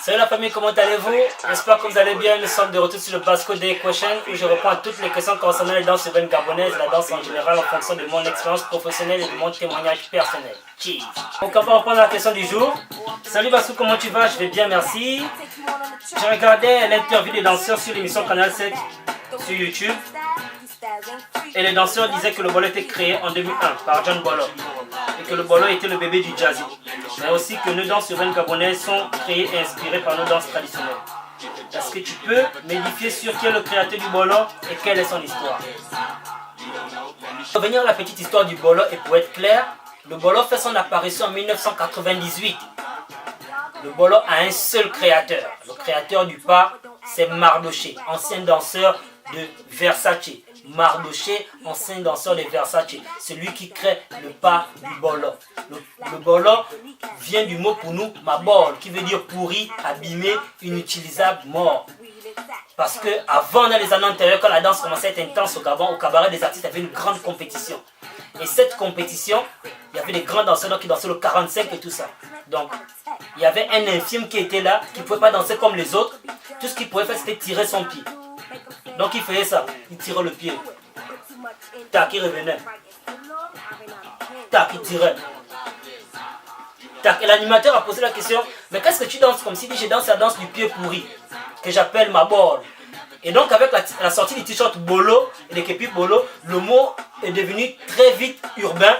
Salut la famille, comment allez-vous? J'espère que vous allez bien. Nous sommes de retour sur le Basco Day Question où je réponds à toutes les questions concernant les danses urbaines gabonaises et la danse en général en fonction de mon expérience professionnelle et de mon témoignage personnel. Cheers! Donc on va reprendre la question du jour. Salut Basco, comment tu vas? Je vais bien, merci. J'ai regardé l'interview des danseurs sur l'émission Canal 7 sur YouTube. Et les danseurs disaient que le bolo était créé en 2001 par John Bolo et que le bolo était le bébé du jazzy, mais aussi que nos danses urbaines gabonaises sont créées et inspirées par nos danses traditionnelles. Est-ce que tu peux m'édifier sur qui est le créateur du bolo et quelle est son histoire? Pour revenir à la petite histoire du bolo et pour être clair, le bolo fait son apparition en 1998. Le bolo a un seul créateur. Le créateur du pas, c'est Mardoché, ancien danseur de Versace. Mardoché, ancien danseur de Versace, celui qui crée le pas du bolo. Le bolo vient du mot pour nous, mabol, qui veut dire pourri, abîmé, inutilisable, mort. Parce que avant, dans les années antérieures, quand la danse commençait à être intense au Gabon, au cabaret des artistes, il y avait une grande compétition. Et cette compétition, il y avait des grands danseurs qui dansaient le 45 et tout ça. Donc, il y avait un infime qui était là, qui ne pouvait pas danser comme les autres. Tout ce qu'il pouvait faire, c'était tirer son pied. Donc il faisait ça, il tirait le pied. Tac, il revenait. Tac, il tirait. Tac, et l'animateur a posé la question, mais qu'est-ce que tu danses comme si je danse la danse du pied pourri, que j'appelle ma bol. Et donc avec la sortie du t-shirt bolo et des képis bolo, le mot est devenu très vite urbain,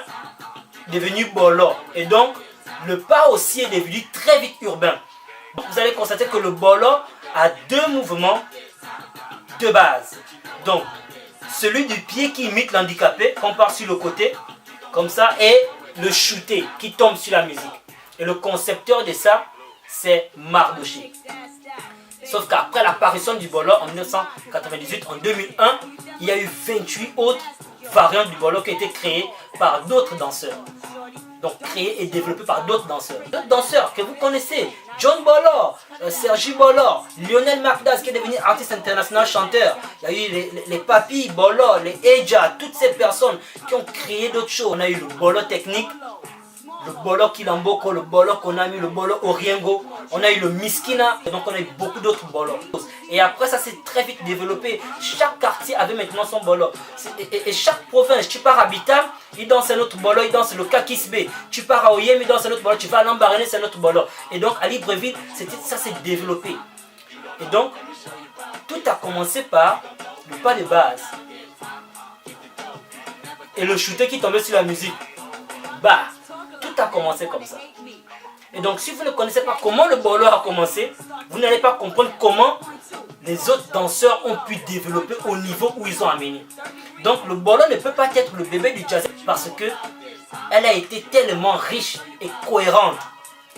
devenu bolo. Et donc le pas aussi est devenu très vite urbain. Vous allez constater que le bolo a deux mouvements de base. Donc, celui du pied qui imite l'handicapé, qu'on part sur le côté, comme ça, et le shooté qui tombe sur la musique. Et le concepteur de ça, c'est Mardoché. Sauf qu'après l'apparition du bolo en 1998, en 2001, il y a eu 28 autres variantes du bolo qui ont été créées par d'autres danseurs. Donc créé et développé par d'autres danseurs. D'autres danseurs que vous connaissez, John Bolo, Sergi Bolo, Lionel Macdas qui est devenu artiste international chanteur. Il y a eu les Papi Bolo, les Eja, toutes ces personnes qui ont créé d'autres choses. On a eu le Bolo technique, le Bolo Kilamboko, le Bolo Konami, le Bolo Oriengo. On a eu le Miskina, et donc on a eu beaucoup d'autres bolos. Et après ça s'est très vite développé. Chaque quartier avait maintenant son bolo. Et chaque province, tu pars à Bitam, il danse un autre bolo, il danse le Kakisbe. Tu pars à Oyem, il danse un autre bolo. Tu vas à Lambaréné, c'est un autre bolo. Et donc à Libreville, ça s'est développé. Et donc, tout a commencé par le pas de base. Et le shooter qui tombait sur la musique. Bah, tout a commencé comme ça. Et donc si vous ne connaissez pas comment le bolo a commencé, vous n'allez pas comprendre comment les autres danseurs ont pu développer au niveau où ils ont amené. Donc le bolo ne peut pas être le bébé du jazz parce que elle a été tellement riche et cohérente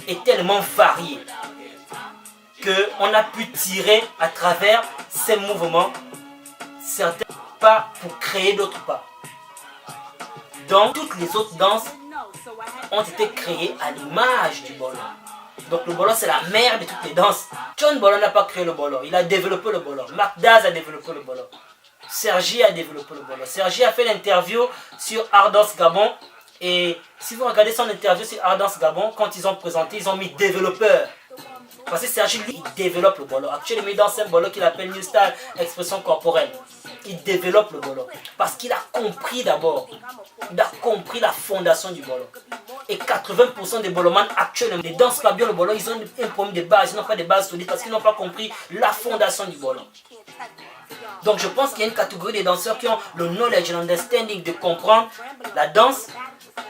et tellement variée qu'on a pu tirer à travers ces mouvements certains pas pour créer d'autres pas. Donc toutes les autres danses ont été créés à l'image du bolo. Donc le bolo c'est la mère de toutes les danses. John Bolo n'a pas créé le bolo, il a développé le bolo. Macdaz a développé le bolo. Sergi a développé le bolo. Sergi a fait l'interview sur Ardance Gabon. Et si vous regardez son interview sur Ardance Gabon, quand ils ont présenté, ils ont mis développeur. Parce que Sergi, lui, il développe le bolo. Actuellement, il danse un bolo qu'il appelle New Style, expression corporelle. Il développe le bolo. Parce qu'il a compris d'abord. Il a compris la fondation du bolo. Et 80% des bolomanes actuellement ne dansent pas bien le bolo. Ils ont un problème de base. Ils n'ont pas de base solides parce qu'ils n'ont pas compris la fondation du bolo. Donc je pense qu'il y a une catégorie de danseurs qui ont le knowledge et l'understanding de comprendre la danse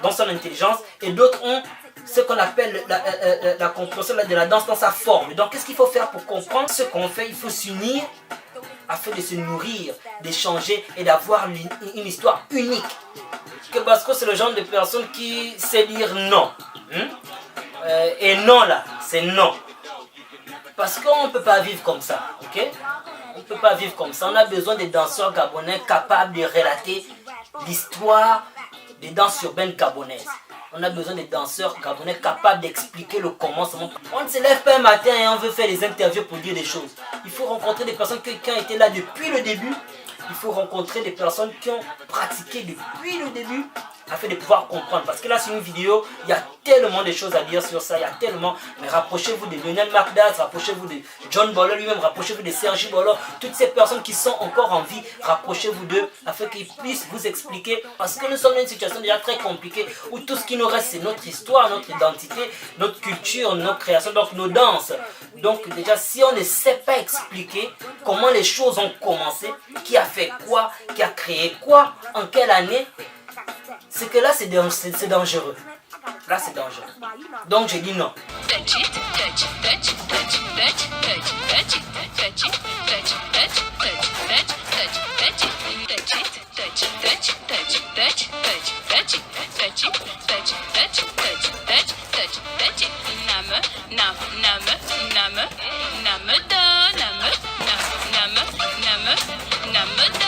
dans son intelligence. Et d'autres ont ce qu'on appelle la compréhension de la danse dans sa forme. Donc qu'est-ce qu'il faut faire pour comprendre ce qu'on fait? Il faut s'unir afin de se nourrir, d'échanger et d'avoir une histoire unique. Que Basco c'est le genre de personne qui sait dire non. Et non là, c'est non. Parce qu'on ne peut pas vivre comme ça, ok? On ne peut pas vivre comme ça. On a besoin des danseurs gabonais capables de relater l'histoire des danses urbaines gabonaises. On a besoin des danseurs gabonais capables d'expliquer le commencement. On ne se lève pas un matin et on veut faire des interviews pour dire des choses. Il faut rencontrer des personnes qui ont été là depuis le début il faut rencontrer des personnes qui ont pratiqué depuis le début afin de pouvoir comprendre. Parce que là, c'est une vidéo, il y a tellement de choses à dire sur ça, il y a tellement. Mais rapprochez-vous de Lionel McDas, rapprochez-vous de John Boller lui-même, rapprochez-vous de Sergi Boller, toutes ces personnes qui sont encore en vie, rapprochez-vous d'eux afin qu'ils puissent vous expliquer. Parce que nous sommes dans une situation déjà très compliquée où tout ce qui nous reste, c'est notre histoire, notre identité, notre culture, nos créations, donc nos danses. Donc déjà, si on ne sait pas expliquer comment les choses ont commencé, qui a fait quoi, qui a créé quoi, en quelle année, c'est que là, c'est dangereux. Là, c'est dangereux. Donc, je dis non. Name